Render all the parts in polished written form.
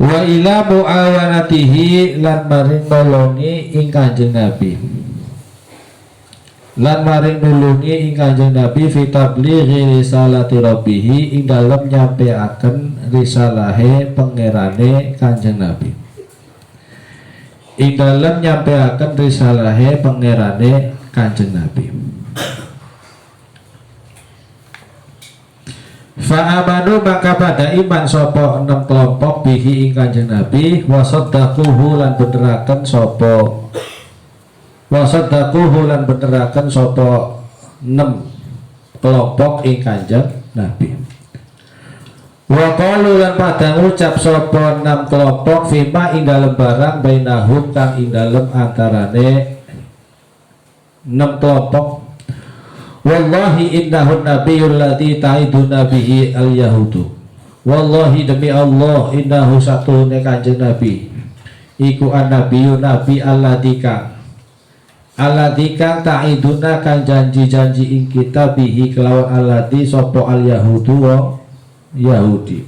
Wa ila muawanatihi lan maring nolongi ing Kanjeng Nabi. Lan maring nulungi ing Kanjeng Nabi fi tablighi risalati rabbih ing dalem nyampeaken risalahe pangerane Kanjeng Nabi. Ing dalem nyampeaken risalahe pangerane Kanjeng Nabi. Fa'amanu maka pada iman sopo 6 kelompok bihi ing Kanjeng Nabi wasaddaquhu lan beneraken sopo wasaddaquhu lan beneraken sopo 6 kelompok ing Kanjeng Nabi. Wa qalu lan pada ngucap sopo 6 kelompok fima ing dalem barang bainahum kang ing dalem antarane 6 kelompok. Wallahi innahun nabiyul ladzi ta'iduna bihi al-yahudu. Wallahi demi Allah innahu satune Kanjeng Nabi iku an-nabiyyu nabi alladzi kang ta'iduna kang janji-janji ing kita bihi kelawan alladzi sapa al-yahudu wa Yahudi.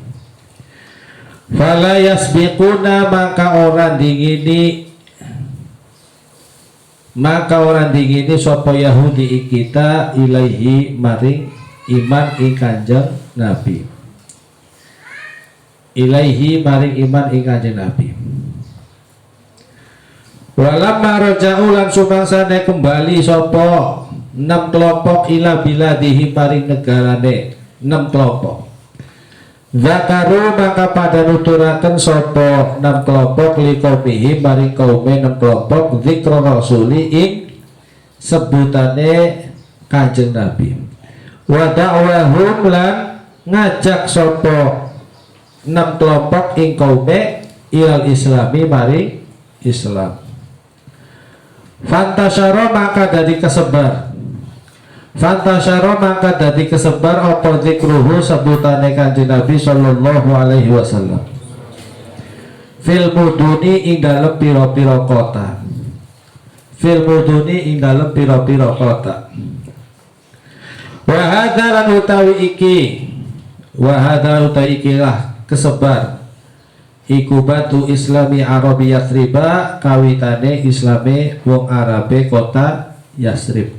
Fala yasbiquna maka orang dingini sopo Yahudi kita ilaihi maring iman ing Kanjeng Nabi. Ilaihi maring iman ing Kanjeng Nabi. Walamma raja'u lan sumangsane kembali sopo 6 kelompok ila biladihi maring negarane 6 kelompok. Zakaru maka pada nuturaken sopo 6 kelompok liqaumihi maring kaume 6 kelompok zikra rasuli ing sebutane Kanjeng Nabi. Wa da'wahum lan ngajak sopo 6 kelompok ing kaume ilal islami maring Islam. Fantasyara maka dari kesebar apa zikruhu sebutane Kanjeng Nabi sallallahu alaihi wasallam fil muduni ing dalem pira-pira kota. Fil muduni ing dalem pira-pira kota. Wa hadzal utawi ikilah kesebar iku batu islami Arabi Yatsriba kawitane islame wong Arabe kota Yatsrib.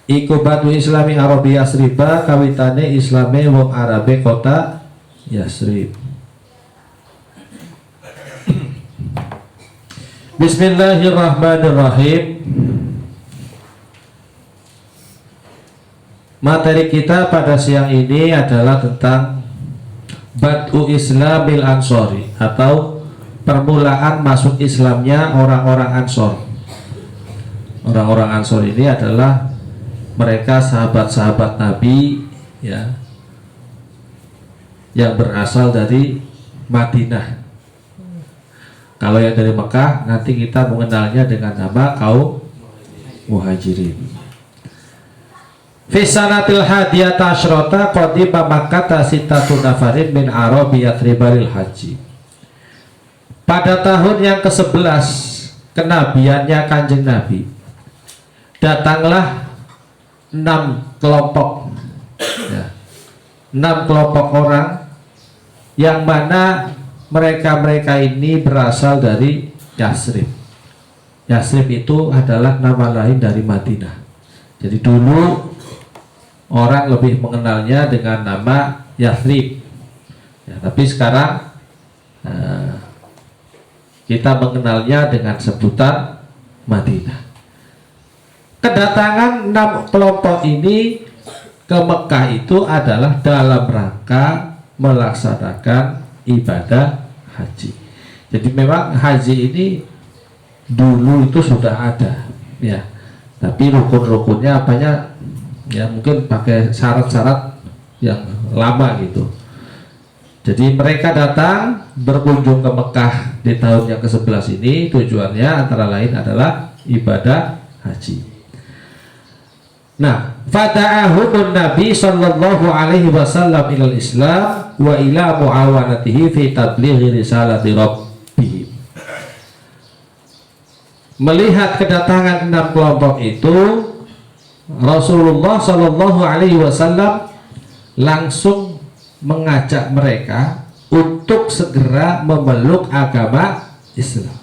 Iku batu islami Arabi Yatsriba kawitane islame wong Arabe kota Yatsrib. Bismillahirrahmanirrahim. Materi kita pada siang ini adalah tentang Bad'u Islamil Ansori atau permulaan masuk Islamnya orang-orang Ansor. Orang-orang Ansor ini adalah mereka sahabat-sahabat Nabi ya, yang berasal dari Madinah. Kalau yang dari Mekah nanti kita mengenalnya dengan nama kaum Muhajirin. Fi sanatil hadiyata asyrata qadiba Makkah sitatun nafarin min Arabi Yatsribaril haji. Pada tahun yang ke-11 kenabiannya Kanjeng Nabi, datanglah 6 kelompok ya, 6 kelompok orang yang mana mereka ini berasal dari Yatsrib. Yatsrib itu adalah nama lain dari Madinah. Jadi dulu orang lebih mengenalnya dengan nama Yatsrib ya, tapi sekarang kita mengenalnya dengan sebutan Madinah. Kedatangan 6 kelompok ini ke Mekah itu adalah dalam rangka melaksanakan ibadah haji. Jadi memang haji ini dulu itu sudah ada ya, tapi rukun-rukunnya apanya ya mungkin pakai syarat-syarat yang lama gitu. Jadi mereka datang berkunjung ke Mekah di tahun yang ke-11 ini, tujuannya antara lain adalah ibadah haji. Nah, fada'ahumun Nabi sallallahu alaihi wasallam ilal Islam wa ila muawanatihi fi tablighi risalati rabbih. Melihat kedatangan 6 kelompok itu, Rasulullah sallallahu alaihi wasallam langsung mengajak mereka untuk segera memeluk agama Islam.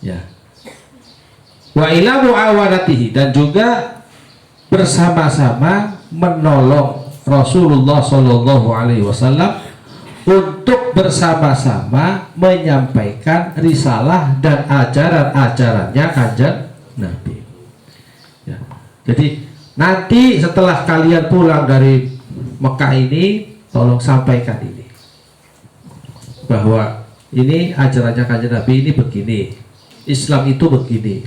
Ya. Wa ila muawanatihi, dan juga bersama-sama menolong Rasulullah Shallallahu Alaihi Wasallam untuk bersama-sama menyampaikan risalah dan ajaran-ajarannya kanjeng Nabi. Ya. Jadi nanti setelah kalian pulang dari Mekah ini, tolong sampaikan ini, bahwa ini ajarannya kanjeng Nabi ini begini, Islam itu begini.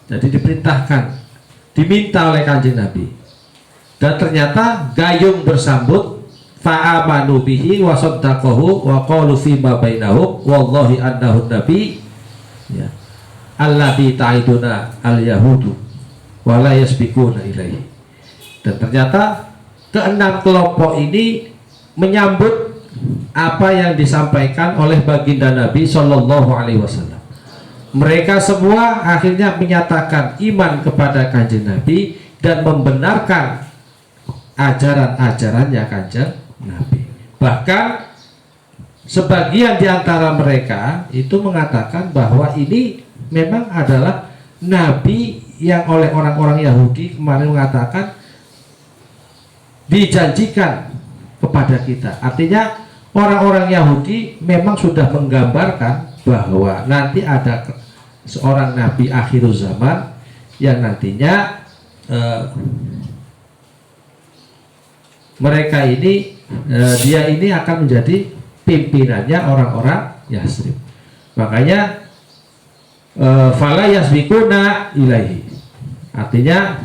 Jadi diperintahkan, diminta oleh kanjeng Nabi, dan ternyata gayung bersambut, fa'amanu bihi wa saddaqahu wa qalu fima bainahum wallahi annahu nabi, ya, allati ta'iduna al-yahudu wa la yasbiquna ilaihi. Dan ternyata keenam kelompok ini menyambut apa yang disampaikan oleh baginda Nabi Shallallahu Alaihi Wasallam. Mereka semua akhirnya menyatakan iman kepada kanjeng Nabi dan membenarkan ajaran-ajarannya kanjeng Nabi. Bahkan sebagian di antara mereka itu mengatakan bahwa ini memang adalah Nabi yang oleh orang-orang Yahudi kemarin mengatakan dijanjikan kepada kita. Artinya orang-orang Yahudi memang sudah menggambarkan bahwa nanti ada seorang Nabi akhir zaman yang nantinya mereka ini dia ini akan menjadi pimpinannya orang-orang Yasrib. Makanya fala yasbiquna ilaihi, artinya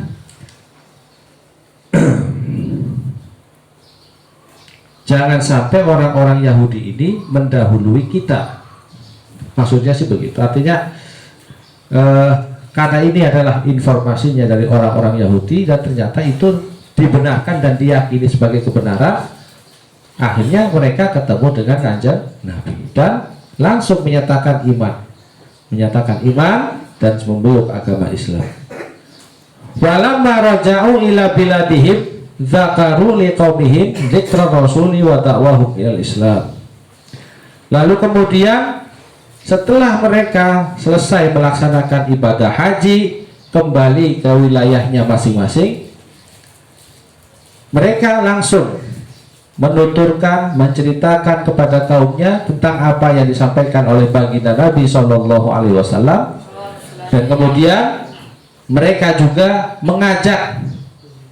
jangan sampai orang-orang Yahudi ini mendahului kita. Maksudnya sih begitu. Artinya karena ini adalah informasinya dari orang-orang Yahudi dan ternyata itu dibenarkan dan diyakini sebagai kebenaran, akhirnya mereka ketemu dengan kanjeng Nabi dan langsung menyatakan iman dan memeluk agama Islam. Walamma raja'u ila biladihim dzakaru liqaumihim dzikra rasuli wa da'wahum ilal Islam. Lalu kemudian setelah mereka selesai melaksanakan ibadah haji, kembali ke wilayahnya masing-masing, mereka langsung menuturkan, menceritakan kepada kaumnya tentang apa yang disampaikan oleh baginda Nabi Shallallahu Alaihi Wasallam, dan kemudian mereka juga mengajak,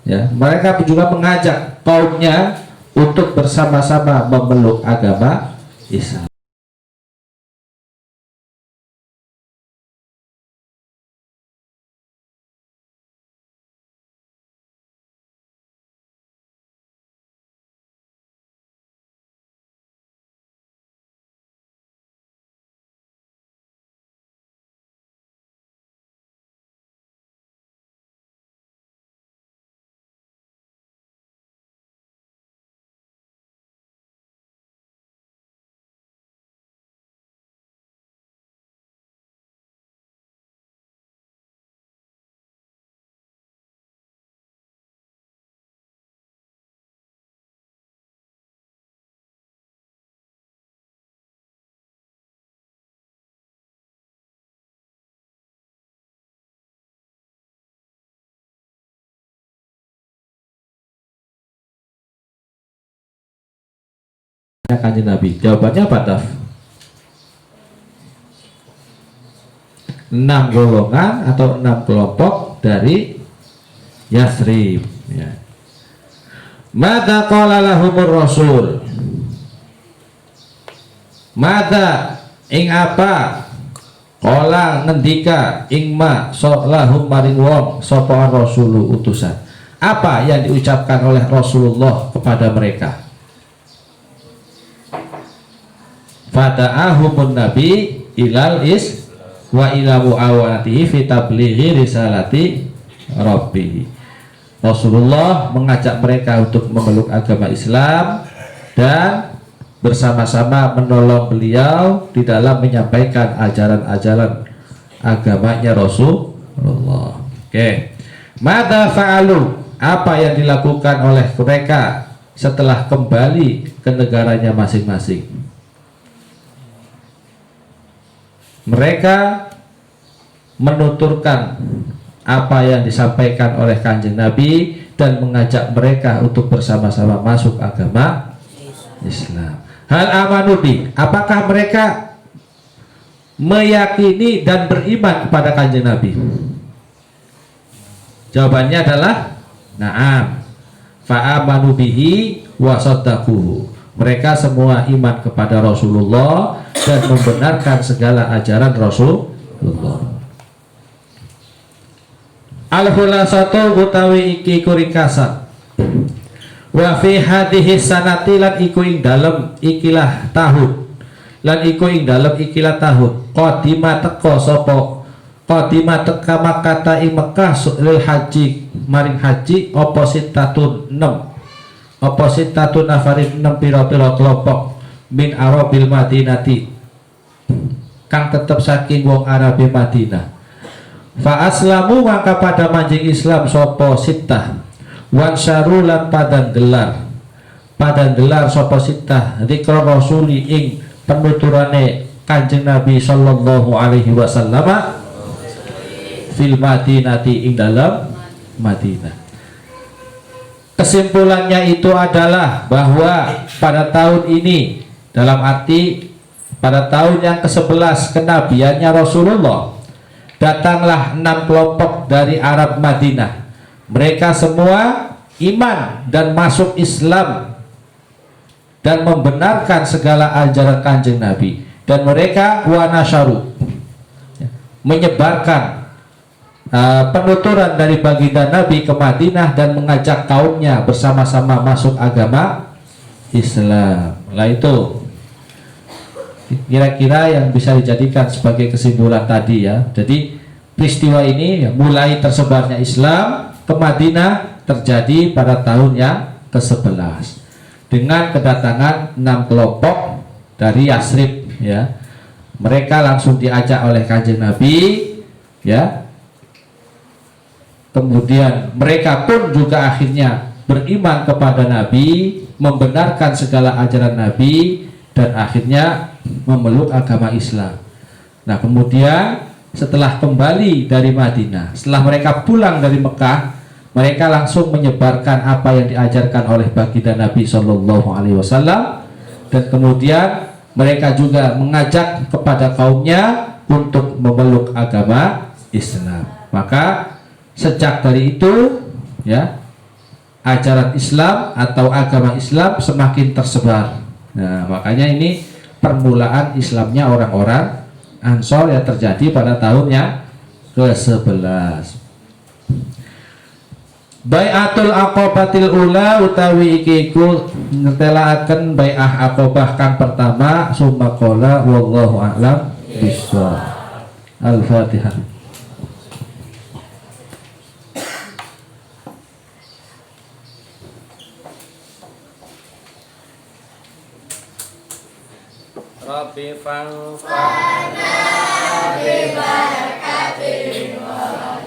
ya, mereka juga mengajak kaumnya untuk bersama-sama memeluk agama Islam. Kanjeng Nabi, jawabannya apa, Taf? 6 golongan atau 6 kelompok dari Yasrib, ya. Mada qala lahumur rasul, mada ing apa qala ngendika ing ma lahum maring wong sapa rasulu utusan. Apa yang diucapkan oleh Rasulullah kepada mereka? Fada'ahumun nabi ilal is wa ila mu'awanatihi fi tablighi risalati rabbih. Rasulullah mengajak mereka untuk memeluk agama Islam dan bersama-sama menolong beliau di dalam menyampaikan ajaran-ajaran agamanya Rasulullah. Oke. Mada fa'alu, apa yang dilakukan oleh mereka setelah kembali ke negaranya masing-masing. Mereka menuturkan apa yang disampaikan oleh Kanjeng Nabi dan mengajak mereka untuk bersama-sama masuk agama Islam. Hal amanudi, apakah mereka meyakini dan beriman kepada Kanjeng Nabi? Jawabannya adalah na'am. Fa'amanu bihi wa saddaquhu. Mereka semua iman kepada Rasulullah dan membenarkan segala ajaran Rasulullah. Al-khulasatu utawi iki kuringkasan. Wa fi hadhihi sanati lan iku ing dalem ikilah tahun. Lan iku ing dalem ikilah tahun. Qadima teka sapa? Qadima teka Makkah ing Mekah lil haji maring haji apa sitatun 6. Apa sitatun afarin 6 pira-pira kelompok min arabil Madinati kang tetep saking wong Arabi Madinah. Fa aslamu maka pada manjing Islam sopo sitah wan syarulan padang gelar sopo sitah dzikra rasuli ing penuturane Kanjeng Nabi sallallahu alaihi wasallam fil Madinati ing dalam Madinah. Kesimpulannya itu adalah bahwa pada tahun ini, dalam arti pada tahun yang ke-11 kenabiannya Rasulullah, datanglah 6 kelompok dari Arab Madinah. Mereka semua iman dan masuk Islam dan membenarkan segala ajaran Kanjeng Nabi, dan mereka wanasyaru menyebarkan penuturan dari baginda Nabi ke Madinah dan mengajak kaumnya bersama-sama masuk agama Islam. Nah itu kira-kira yang bisa dijadikan sebagai kesimpulan tadi ya. Jadi peristiwa ini ya, mulai tersebarnya Islam ke Madinah terjadi pada tahun yang ke-11 dengan kedatangan 6 kelompok dari Yasrib ya. Mereka langsung diajak oleh Kanjeng Nabi ya. Kemudian mereka pun juga akhirnya beriman kepada Nabi, membenarkan segala ajaran Nabi, dan akhirnya memeluk agama Islam. Nah kemudian setelah kembali dari Madinah, setelah mereka pulang dari Mekah, mereka langsung menyebarkan apa yang diajarkan oleh baginda Nabi Shallallahu Alaihi Wasallam, dan kemudian mereka juga mengajak kepada kaumnya untuk memeluk agama Islam. Maka sejak dari itu ya, ajaran Islam atau agama Islam semakin tersebar. Nah makanya ini permulaan Islamnya orang-orang Ansor yang terjadi pada tahun yang ke-11. Bai'atul Aqabatil Ula utawi iki iku ngetelaken bai'ah Aqabah kang pertama, summa qala wallahu a'lam bishawab. Al-Fatihah. Rabbi fa'fa'na bi barakatin wa